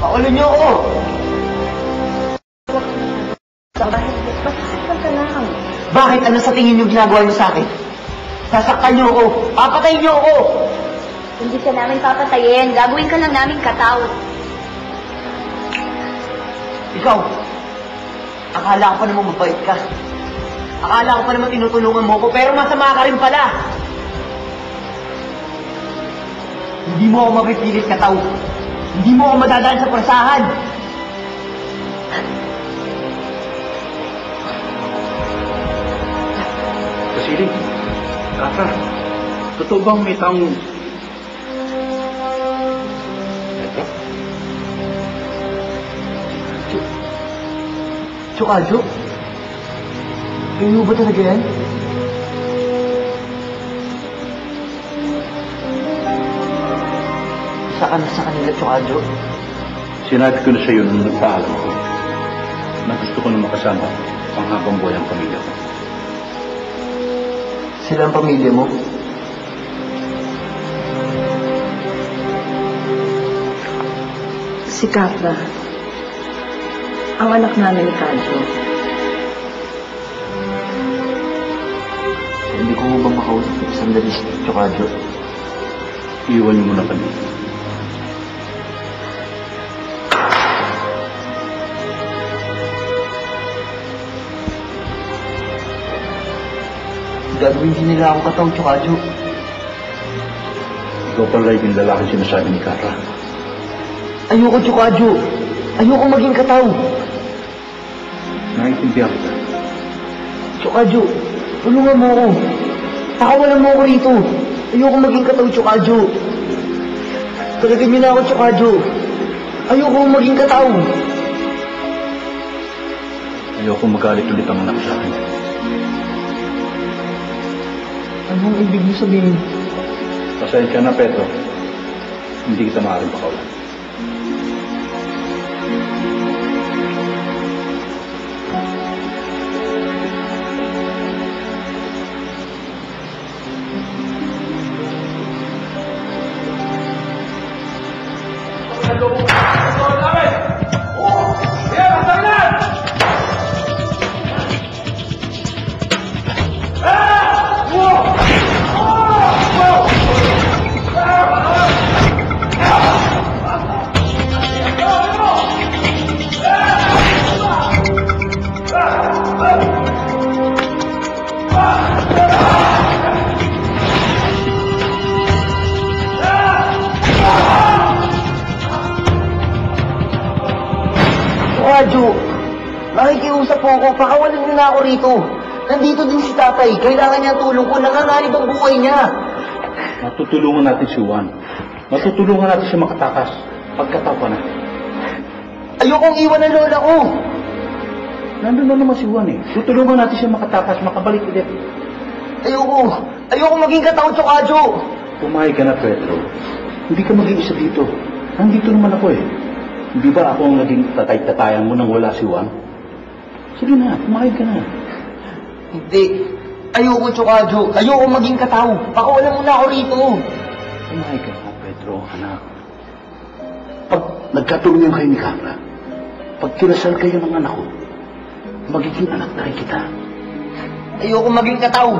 Pakulan niyo ako! Bakit ka lang? Bakit? Ano sa tingin niyo ginagawa niyo sa akin? Sasaktan niyo ako! Papatayin niyo ako! Hindi ka namin papatayin. Gagawin ka lang namin kataw. Ikaw, akala ko pa naman mabait ka. Akala ko pa naman tinutulungan mo ko, pero masama ka rin pala. Hindi mo ako mapipilit kataw. Hindi mo ako madadaan sa prasahan. Kasiling, Rafa, totoo bang may taong... Ito? Chukadyo? Kayo ba talaga yan? Isa ka na sa kanila, Chukadyo. Sinabi ko na sa iyo nung nagpaalam ko na gusto ko na makasama ang habang buhay ang pamilya ko. Sila ang pamilya mo? Si Capra, ang anak namin ni Kadyo. Hindi ko ba makausap ng sandali, Chukadyo? Iwan niyo muna kami. Gagawin din nila ako kataw, Chukadyo. Ikaw pala yung lalaki sinasabi ni Capra. Ayoko, Chukadyo. Ayoko maging kataw. Naiintindihan kita. Chukadyo, tulungan mo ako. Pakawalan mo ako rito. Ayoko maging kataw, Chukadyo. Talagan niyo na ako, Chukadyo. Ayoko maging kataw. Ayoko magalit ulit ang anak sa akin. Anong ibig niyo sabihin? Pasensya na, Pedro. Hindi kita maaaring pakawalan. Chukadyo, nakikiusap po ako. Pakawalan niyo na ako rito. Nandito din si tatay. Kailangan niya tulong ko. Nanganganib ang buhay niya. Matutulungan natin si Juan. Matutulungan natin siya makatakas. Pagkataw ka na. Ayokong iwan ang lola ko. Nandun na naman si Juan eh. Tutulungan natin siya makatakas, makabalik ulit. Ayoko maging kataw, Chukadyo. Pumayag ka na, Pedro. Hindi ka mag-iisa dito. Nandito naman ako eh. Hindi ba ako ang naging tatay-tatayan mo nang wala si Juan? Sige na, pumayag ka na. Hindi. Ayoko, Chukadyo. Ayoko maging kataw. Pakawalan mo na ako rito. Pumayag ka na, Pedro, anak. Pag nagkatulungan kayo ni Capra, pag kinasal kayo ng anak ko, magiging anak na rin kita. Ayoko maging kataw.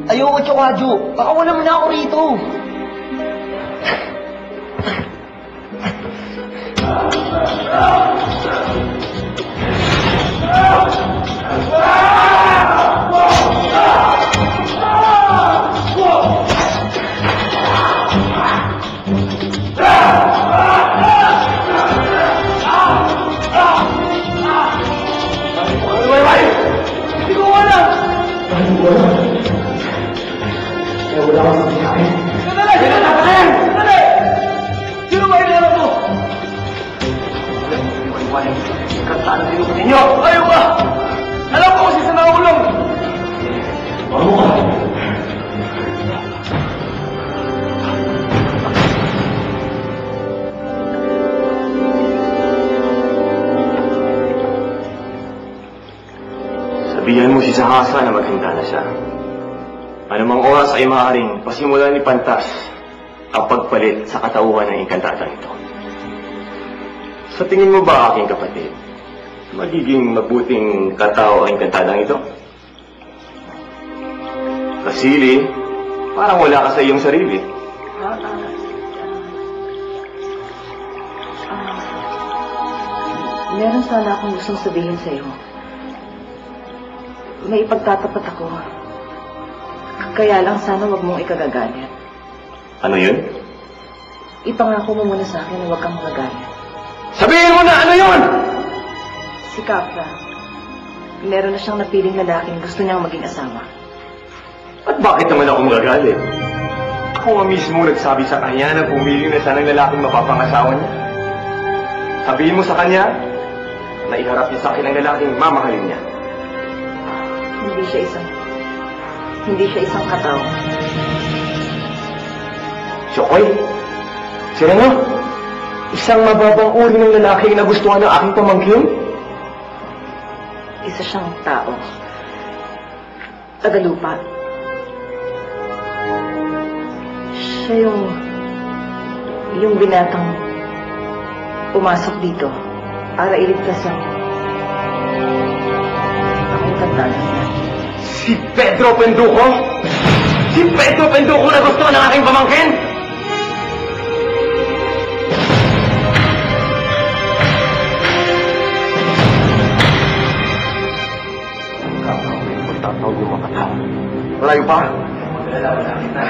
Ayoko, Chukadyo. Pakawalan mo na ako rito. Sabihan mo si Sahasa na maghanda na siya. Anumang oras ay maaaring pasimulan ni Pantas ang pagpalit sa katauhan ng ikantatang ito. Sa tingin mo ba, aking kapatid, magiging mabuting katao ang kantadang ito? Kasili, parang wala ka sa iyong sarili. Meron sana akong gustong sabihin sa iyo. May ipagtatapat ako. Kaya lang sana wag mong ikagagalit. Ano yun? Ipangako mo muna sa akin na wag kang magagalit. Sabihin mo na ano yun! Si Capra, meron na siyang napiling lalaking gusto niyang maging asawa. At bakit naman ako magagalit? Ako nga mismo nagsabi sa kanya na pumili na siya ng lalaking mapapangasawa niya. Sabihin mo sa kanya na iharap niya sa akin ang lalaking mamahalin niya. Hindi siya isang katao. Chokoy, sino mo? Isang mababang uri ng lalaki na gustuhan ng aking pamangkin? Isa siyang tao. Tagalupa. Siya yung binatang pumasok dito para iligtas ang aking tandaan. Si Pedro Penduko? Si Pedro Penduko na gusto ng aking pamangkin? Magtatawag yung mga tao. Malayo pa? Wala kita.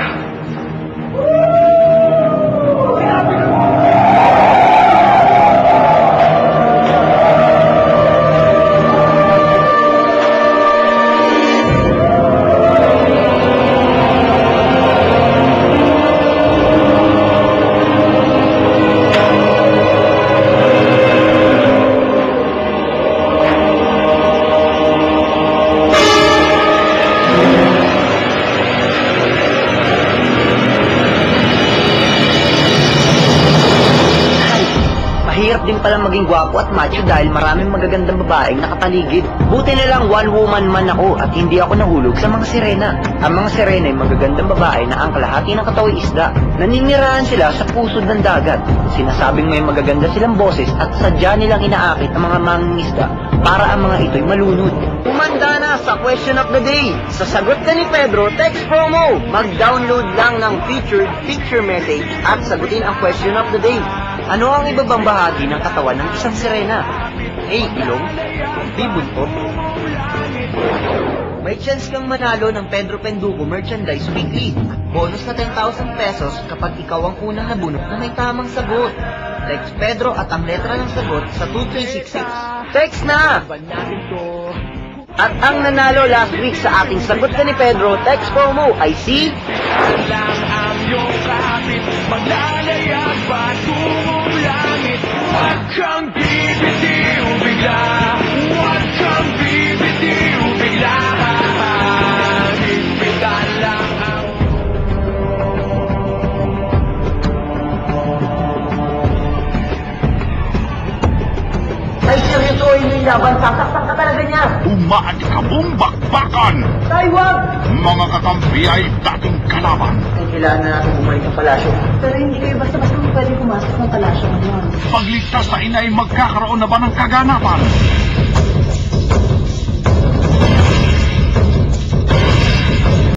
Mahirap din pala maging gwapo at macho dahil maraming magagandang babaeng nakataligid. Buti na lang one woman man ako at hindi ako nahulog sa mga sirena. Ang mga sirena ay magagandang babae na ang kalahati ng kataoy isda. Naninirahan sila sa pusod ng dagat. Sinasabing may magaganda silang boses at sadya nilang inaakit ang mga mangingisda para ang mga ito'y malunod. Umanda na sa Question of the Day. Sa sagot na ni Pedro, text promo. Mag-download lang ng featured picture message at sagutin ang Question of the Day. Ano ang ibabang bahagi ng katawan ng isang sirena? A. Ilong. B. Buntot. May chance kang manalo ng Pedro Penduko Merchandise Weekly. Bonus na 10,000 pesos kapag ikaw ang unang nabunot na may tamang sagot. Text Pedro at ang letra ng sagot sa 2366. Text na! At ang nanalo last week sa ating sagot na ni Pedro, text promo ay si... Maglalayag patungong langit. Huwag kang bibitiw bigla. Huwag kang bibitiw bigla. Higpitan lang ang... Ay, seryoso, hindi laban. Sasaktan ka talaga niya. Umaadi ka mong bakbakan. Tay, wag! Mga kakampi ay dating kalaban. Kailangan na natin bumalik ng palasyo. Pero hindi kayo basta-basta pwede pumasok ng palasyo ngayon. Pagligtas sa ina ay magkakaroon na ba ng kaganapan?